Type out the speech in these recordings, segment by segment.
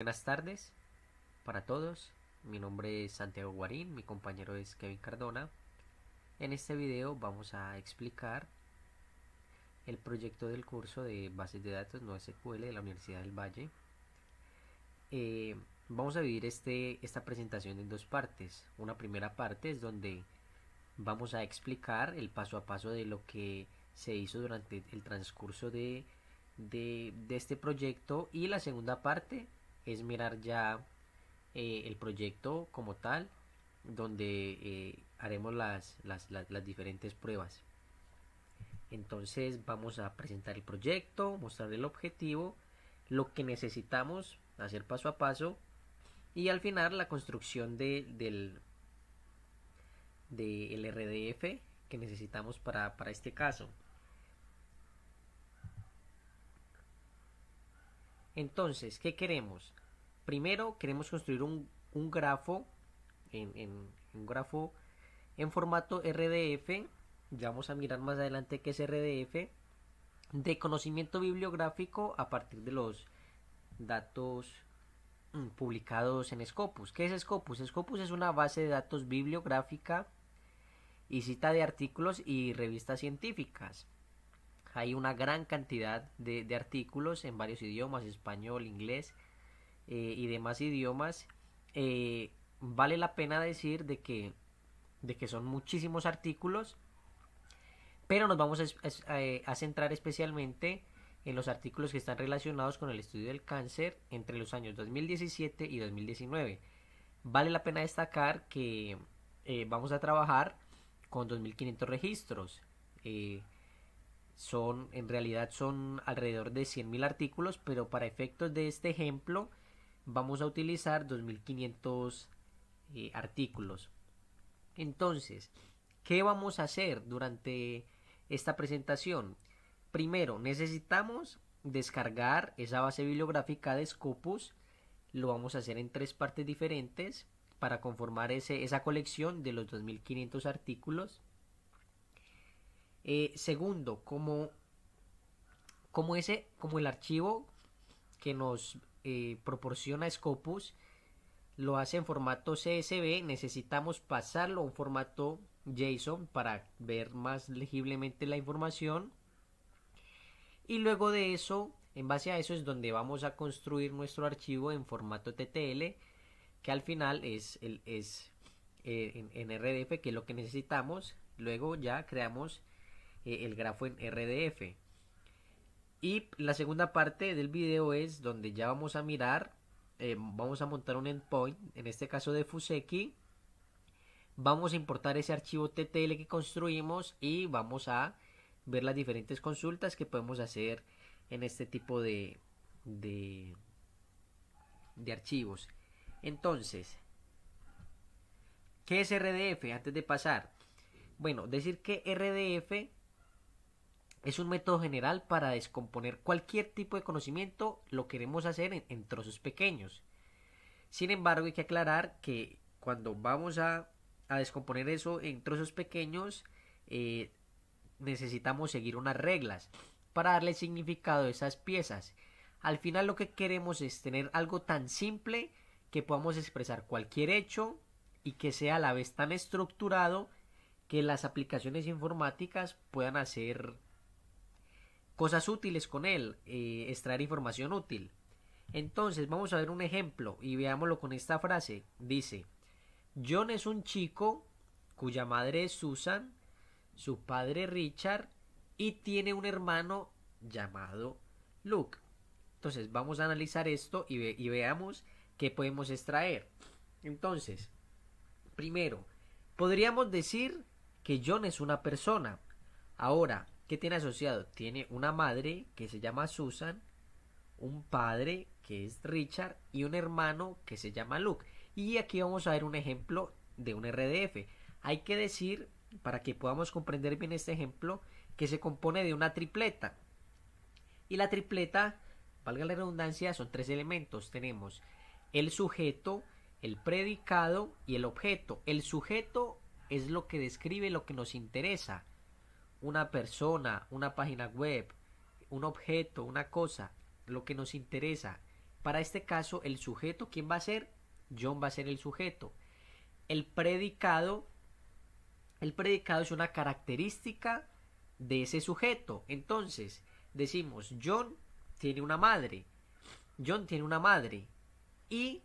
Buenas tardes para todos. Mi nombre es Santiago Guarín, mi compañero es Kevin Cardona. En este video vamos a explicar el proyecto del curso de bases de datos NoSQL de la Universidad del Valle. Eh, Vamos a dividir esta presentación en dos partes. Una primera parte es donde vamos a explicar el paso a paso de lo que se hizo durante el transcurso de este proyecto, y la segunda parte es mirar ya el proyecto como tal, donde haremos las diferentes pruebas. Entonces vamos a presentar el proyecto, mostrar el objetivo, lo que necesitamos hacer paso a paso, y al final la construcción del RDF que necesitamos para este caso. Entonces, ¿qué queremos? Primero queremos construir un grafo un grafo en formato RDF. Ya vamos a mirar más adelante qué es RDF, de conocimiento bibliográfico a partir de los datos publicados en Scopus. ¿Qué es Scopus? Scopus es una base de datos bibliográfica y cita de artículos y revistas científicas. Hay una gran cantidad de artículos en varios idiomas: español, inglés y demás idiomas. Vale la pena decir de que son muchísimos artículos, pero nos vamos a centrar especialmente en los artículos que están relacionados con el estudio del cáncer entre los años 2017 y 2019. Vale la pena destacar que vamos a trabajar con 2.500 registros. En realidad son alrededor de 100.000 artículos, pero para efectos de este ejemplo vamos a utilizar 2.500 artículos. Entonces, ¿qué vamos a hacer durante esta presentación? Primero, necesitamos descargar esa base bibliográfica de Scopus. Lo vamos a hacer en tres partes diferentes para conformar esa colección de los 2.500 artículos. Segundo, como el archivo que nos proporciona Scopus lo hace en formato CSV, necesitamos pasarlo a un formato JSON para ver más legiblemente la información. Y luego de eso, en base a eso es donde vamos a construir nuestro archivo en formato TTL, que al final en RDF, que es lo que necesitamos. Luego ya creamos el grafo en RDF. Y la segunda parte del video es donde ya vamos a mirar, vamos a montar un endpoint, en este caso de Fuseki. Vamos a importar ese archivo TTL que construimos y vamos a ver las diferentes consultas que podemos hacer en este tipo de, de archivos. Entonces, ¿qué es RDF? Antes de pasar, bueno, decir que RDF es un método general para descomponer cualquier tipo de conocimiento. Lo queremos hacer en trozos pequeños. Sin embargo, hay que aclarar que cuando vamos a descomponer eso en trozos pequeños, eh, necesitamos seguir unas reglas para darle significado a esas piezas. Al final lo que queremos es tener algo tan simple que podamos expresar cualquier hecho y que sea a la vez tan estructurado que las aplicaciones informáticas puedan hacer cosas útiles con él, extraer información útil. Entonces vamos a ver un ejemplo y veámoslo con esta frase. Dice: John es un chico cuya madre es Susan, su padre Richard y tiene un hermano llamado Luke. Entonces vamos a analizar esto y veamos qué podemos extraer. Entonces, primero, podríamos decir que John es una persona. Ahora, ¿qué tiene asociado? Tiene una madre que se llama Susan, un padre que es Richard y un hermano que se llama Luke. Y aquí vamos a ver un ejemplo de un RDF. Hay que decir, para que podamos comprender bien este ejemplo, que se compone de una tripleta. Y la tripleta, valga la redundancia, son tres elementos. Tenemos el sujeto, el predicado y el objeto. El sujeto es lo que describe lo que nos interesa: una persona, una página web, un objeto, una cosa, lo que nos interesa. Para este caso, el sujeto, ¿quién va a ser? John va a ser el sujeto. El predicado es una característica de ese sujeto. Entonces, decimos, John tiene una madre. John tiene una madre. Y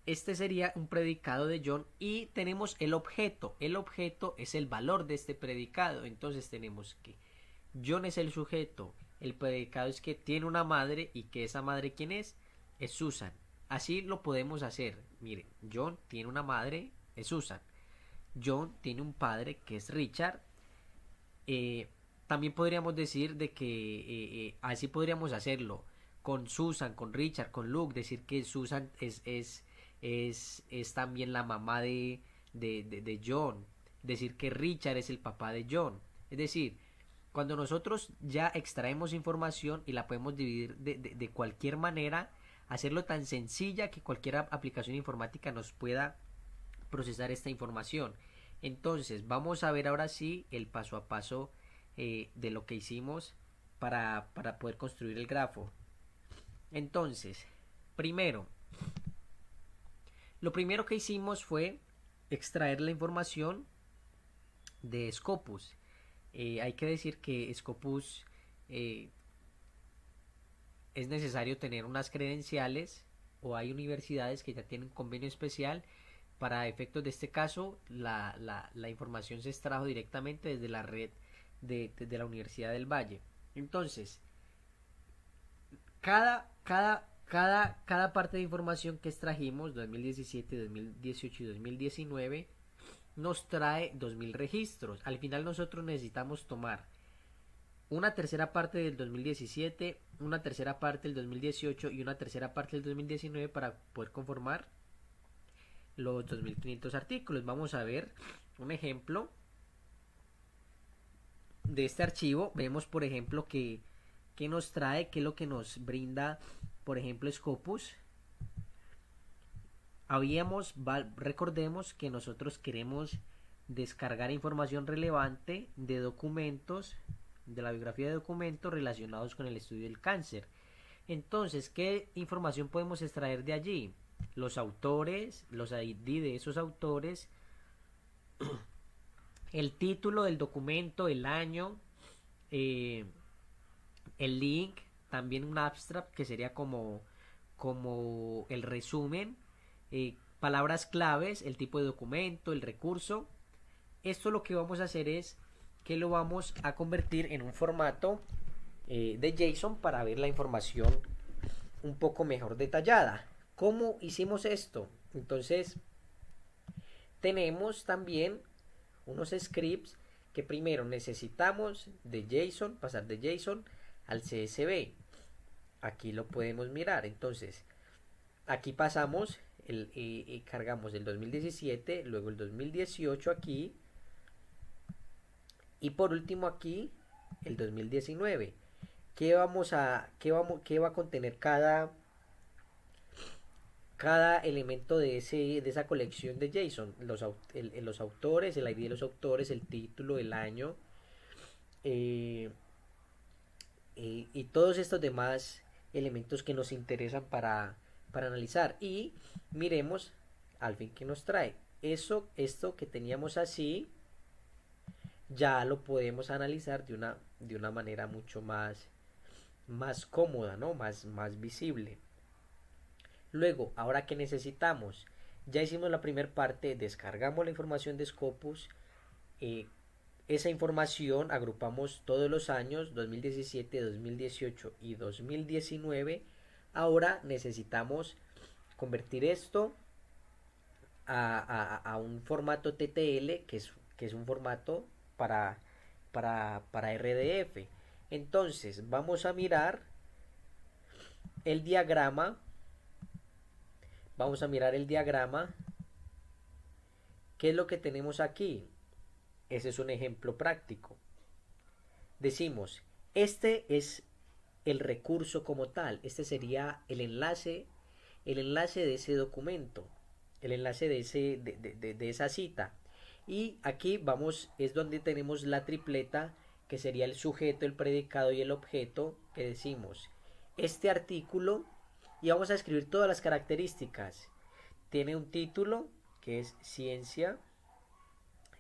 este sería un predicado de John. Y tenemos el objeto. El objeto es el valor de este predicado. Entonces tenemos que John es el sujeto. El predicado es que tiene una madre. Y que esa madre, ¿quién es? Es Susan. Así lo podemos hacer. Miren, John tiene una madre, es Susan. John tiene un padre, que es Richard. También podríamos decir de que así podríamos hacerlo con Susan, con Richard, con Luke, decir que Susan es también la mamá de John, decir que Richard es el papá de John. Es decir, cuando nosotros ya extraemos información y la podemos dividir de cualquier manera, hacerlo tan sencilla que cualquier aplicación informática nos pueda procesar esta información. Entonces vamos a ver ahora sí el paso a paso de lo que hicimos para poder construir el grafo. Entonces, lo primero que hicimos fue extraer la información de Scopus. Hay que decir que Scopus es necesario tener unas credenciales, o hay universidades que ya tienen convenio especial. Para efectos de este caso, la información se extrajo directamente desde la red de la Universidad del Valle. Entonces, cada parte de información que extrajimos, 2017, 2018 y 2019, nos trae 2000 registros. Al final nosotros necesitamos tomar una tercera parte del 2017, una tercera parte del 2018 y una tercera parte del 2019 para poder conformar los 2500 artículos. Vamos a ver un ejemplo de este archivo. Vemos, por ejemplo, que nos trae, que es lo que nos brinda, por ejemplo, Scopus. Recordemos que nosotros queremos descargar información relevante de documentos, de la biografía de documentos relacionados con el estudio del cáncer. Entonces, ¿qué información podemos extraer de allí? Los autores, los ID de esos autores, el título del documento, el año, el link, también un abstract que sería como el resumen, palabras claves, el tipo de documento, el recurso. Esto lo que vamos a hacer es que lo vamos a convertir en un formato de JSON para ver la información un poco mejor detallada. ¿Cómo hicimos esto? Entonces, tenemos también unos scripts que primero necesitamos de JSON, pasar de JSON al CSV. Aquí lo podemos mirar. Entonces, aquí pasamos, cargamos el 2017, luego el 2018 aquí, y por último aquí el 2019. ¿Qué va a contener cada elemento de esa colección de JSON? Los autores, el ID de los autores, el título, el año, y todos estos demás elementos que nos interesan para analizar. Y miremos al fin que nos trae. Esto que teníamos así, ya lo podemos analizar de una manera mucho más cómoda, ¿no? Más visible. Luego, ahora que necesitamos, ya hicimos la primera parte, descargamos la información de Scopus, esa información agrupamos todos los años, 2017, 2018 y 2019. Ahora necesitamos convertir esto a un formato TTL, que es un formato para RDF. Entonces vamos a mirar el diagrama. ¿Qué es lo que tenemos aquí? Ese es un ejemplo práctico. Decimos, este es el recurso como tal. Este sería el enlace de ese documento, el enlace de esa cita. Y aquí es donde tenemos la tripleta, que sería el sujeto, el predicado y el objeto, que decimos, este artículo y vamos a escribir todas las características. Tiene un título que es ciencia,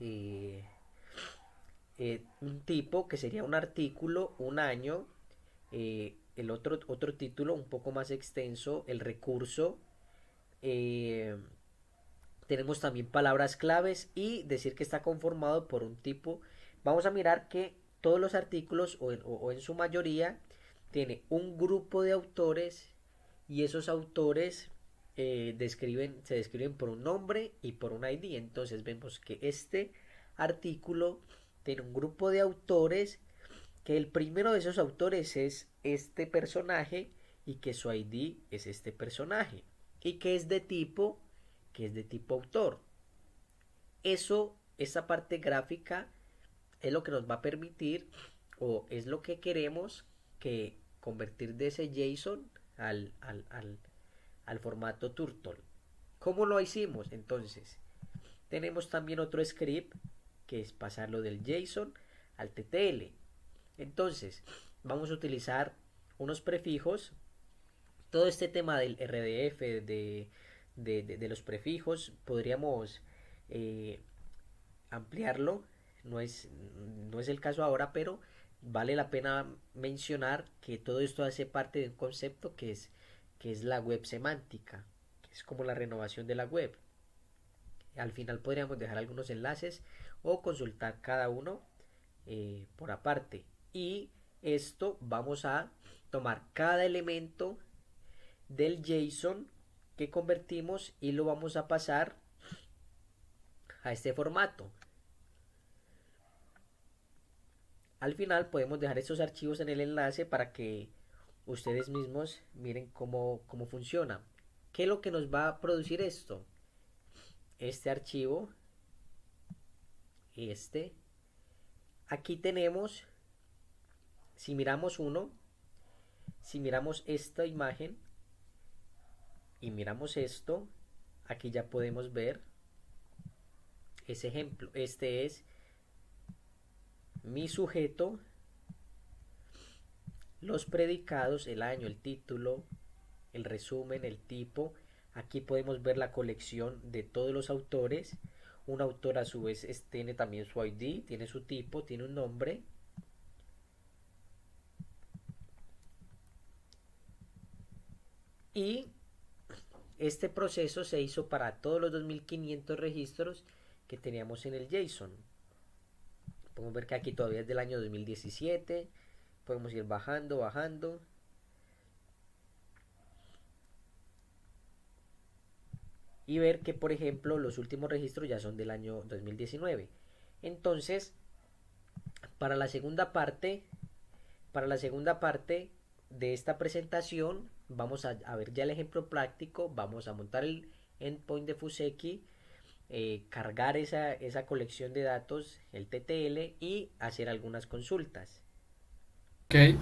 eh, un tipo que sería un artículo, un año, el otro título un poco más extenso, el recurso, eh, tenemos también palabras claves y decir que está conformado por un tipo. Vamos a mirar que todos los artículos o en su mayoría tiene un grupo de autores y esos autores se describen por un nombre y por un ID. Entonces vemos que este artículo tiene un grupo de autores, que el primero de esos autores es este personaje y que su ID es este personaje y que es de tipo autor. Esa parte gráfica es lo que nos va a permitir o es lo que queremos que convertir de ese JSON al formato Turtle. ¿Cómo lo hicimos? Entonces, tenemos también otro script que es pasarlo del JSON al TTL. Entonces, vamos a utilizar unos prefijos. Todo este tema del RDF, de los prefijos, podríamos eh, ampliarlo. No es el caso ahora, pero vale la pena mencionar que todo esto hace parte de un concepto que es la web semántica, que es como la renovación de la web. Al final podríamos dejar algunos enlaces o consultar cada uno por aparte. Y esto vamos a tomar cada elemento del JSON que convertimos y lo vamos a pasar a este formato. Al final podemos dejar estos archivos en el enlace para que ustedes mismos miren cómo funciona. ¿Qué es lo que nos va a producir esto? Este archivo, aquí tenemos, si miramos si miramos esta imagen y miramos esto, aquí ya podemos ver ese ejemplo. Este es mi sujeto, los predicados, el año, el título, el resumen, el tipo. Aquí podemos ver la colección de todos los autores. Un autor a su vez tiene también su ID, tiene su tipo, tiene un nombre. Y este proceso se hizo para todos los 2500 registros que teníamos en el JSON. Podemos ver que aquí todavía es del año 2017. Podemos ir bajando. Y ver que, por ejemplo, los últimos registros ya son del año 2019. Entonces, para la segunda parte de esta presentación, vamos a ver ya el ejemplo práctico. Vamos a montar el endpoint de Fuseki, cargar esa colección de datos, el TTL, y hacer algunas consultas. Ok,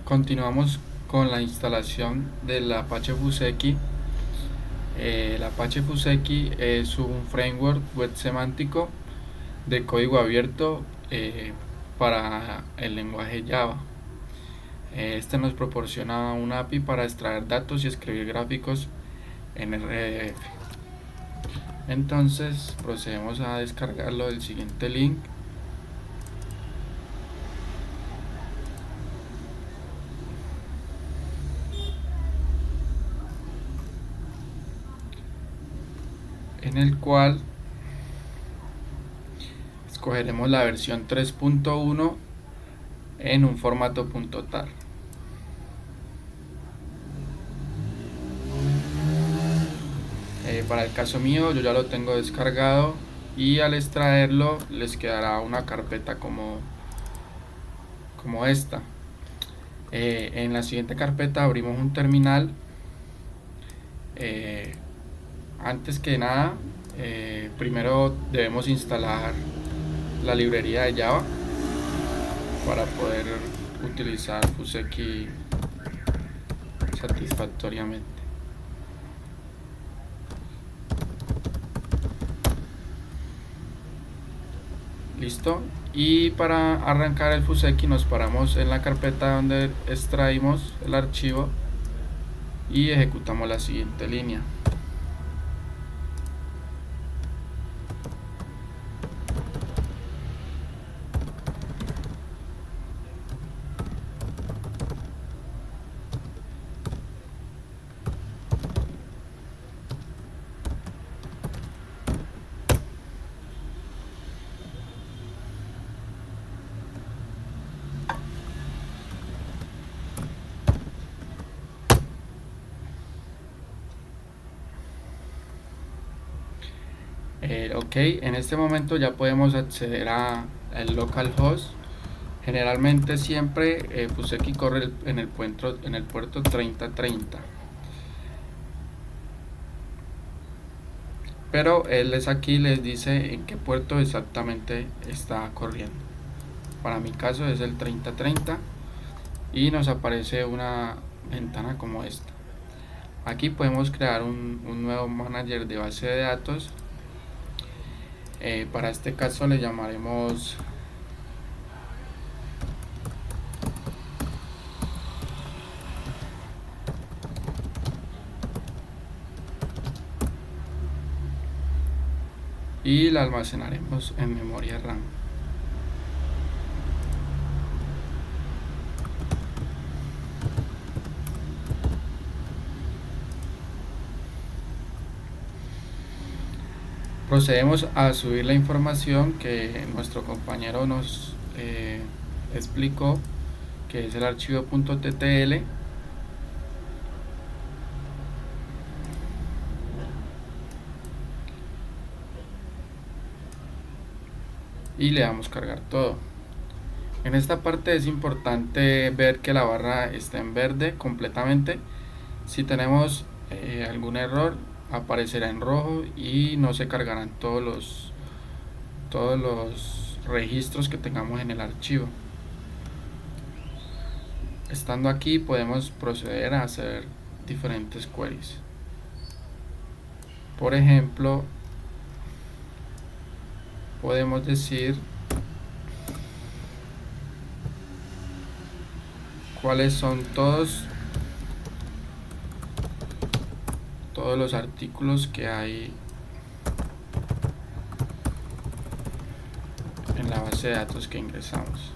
continuamos con la instalación del Apache Fuseki. El Apache Fuseki es un framework web semántico de código abierto para el lenguaje Java. Este nos proporciona un API para extraer datos y escribir gráficos en RDF. Entonces procedemos a descargarlo del siguiente link. En el cual escogeremos la versión 3.1 en un formato .tar. Para el caso mío yo ya lo tengo descargado y al extraerlo les quedará una carpeta como esta. En la siguiente carpeta abrimos un terminal. Antes que nada, primero debemos instalar la librería de Java para poder utilizar Fuseki satisfactoriamente. Listo. Y para arrancar el Fuseki nos paramos en la carpeta donde extraímos el archivo y ejecutamos la siguiente línea. Ok, en este momento ya podemos acceder a el localhost. Generalmente siempre Fuseki corre en el puerto 3030, pero él aquí les dice en qué puerto exactamente está corriendo. Para mi caso es el 3030 y nos aparece una ventana como esta. Aquí podemos crear un nuevo manager de base de datos. Para este caso le llamaremos y la almacenaremos en memoria RAM. Procedemos a subir la información que nuestro compañero nos explicó, que es el archivo .ttl. Y le damos cargar todo. En esta parte es importante ver que la barra está en verde completamente. Si tenemos algún error, aparecerá en rojo y no se cargarán todos los registros que tengamos en el archivo. Estando aquí podemos proceder a hacer diferentes queries. Por ejemplo, podemos decir cuáles son todos los artículos que hay en la base de datos que ingresamos.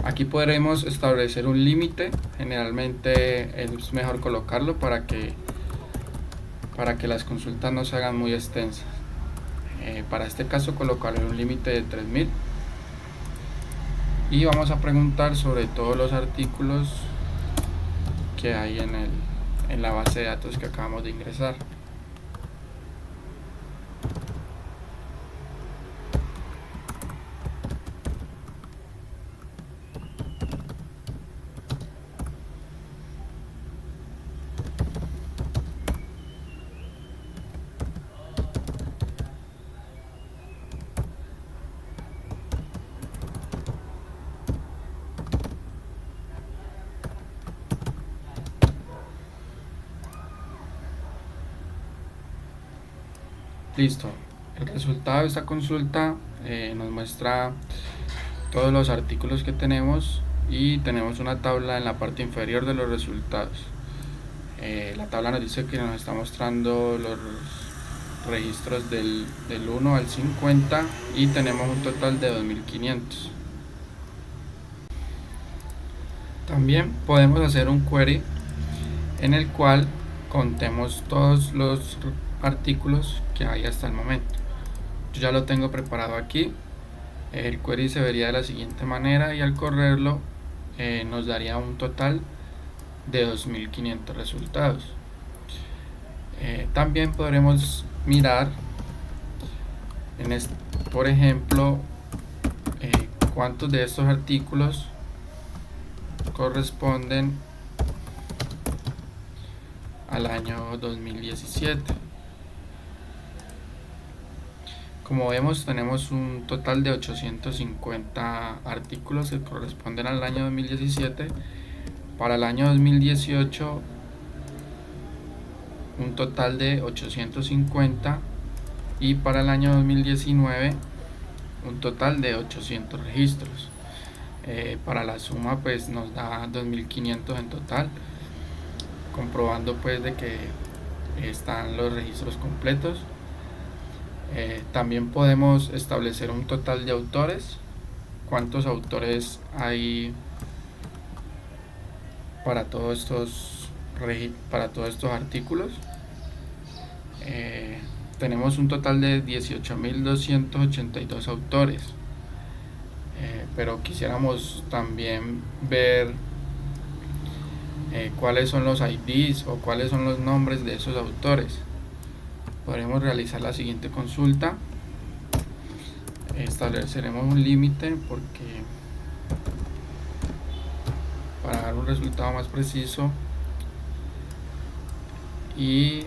Aquí podremos establecer un límite. Generalmente es mejor colocarlo para que las consultas no se hagan muy extensas. Para este caso colocaré un límite de 3000 y vamos a preguntar sobre todos los artículos que hay en la base de datos que acabamos de ingresar. Listo, el resultado de esta consulta nos muestra todos los artículos que tenemos y tenemos una tabla en la parte inferior de los resultados. La tabla nos dice que nos está mostrando los registros del 1 al 50 y tenemos un total de 2500. También podemos hacer un query en el cual contemos todos los artículos que hay hasta el momento. Yo ya lo tengo preparado aquí. El query se vería de la siguiente manera y al correrlo nos daría un total de 2500 resultados. También podremos mirar por ejemplo cuántos de estos artículos corresponden al año 2017. Como vemos, tenemos un total de 850 artículos que corresponden al año 2017, Para el año 2018 un total de 850 y para el año 2019 un total de 800 registros. Para la suma pues nos da 2500 en total, comprobando pues de que están los registros completos. También podemos establecer un total de autores, cuántos autores hay para todos estos artículos. Tenemos un total de 18.282 autores, pero quisiéramos también ver cuáles son los IDs o cuáles son los nombres de esos autores. Podremos realizar la siguiente consulta. Estableceremos un límite porque para dar un resultado más preciso, y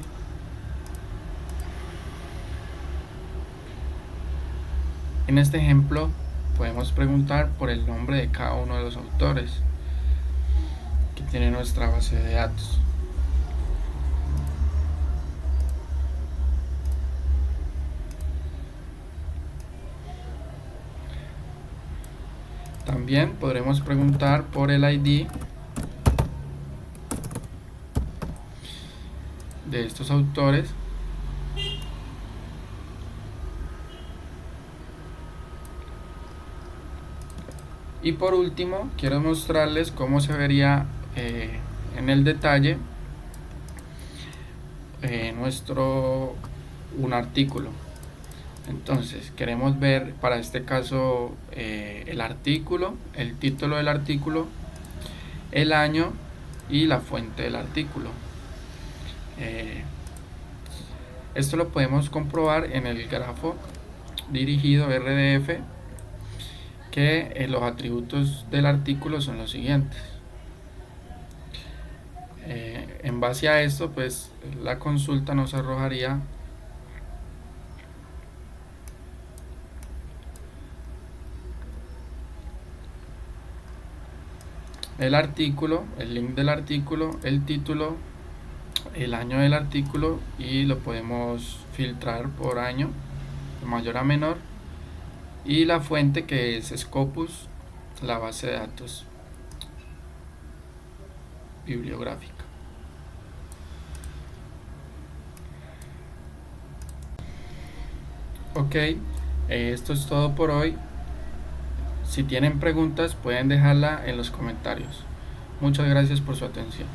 en este ejemplo podemos preguntar por el nombre de cada uno de los autores que tiene nuestra base de datos. También podremos preguntar por el ID de estos autores. Y por último, quiero mostrarles cómo se vería en el detalle un artículo. Entonces queremos ver para este caso el artículo, el título del artículo, el año y la fuente del artículo. Esto lo podemos comprobar en el grafo dirigido RDF, que los atributos del artículo son los siguientes. En base a esto, pues la consulta nos arrojaría el artículo, el link del artículo, el título, el año del artículo, y lo podemos filtrar por año, de mayor a menor, y la fuente, que es Scopus, la base de datos bibliográfica. Ok, esto es todo por hoy. Si tienen preguntas pueden dejarla en los comentarios. Muchas gracias por su atención.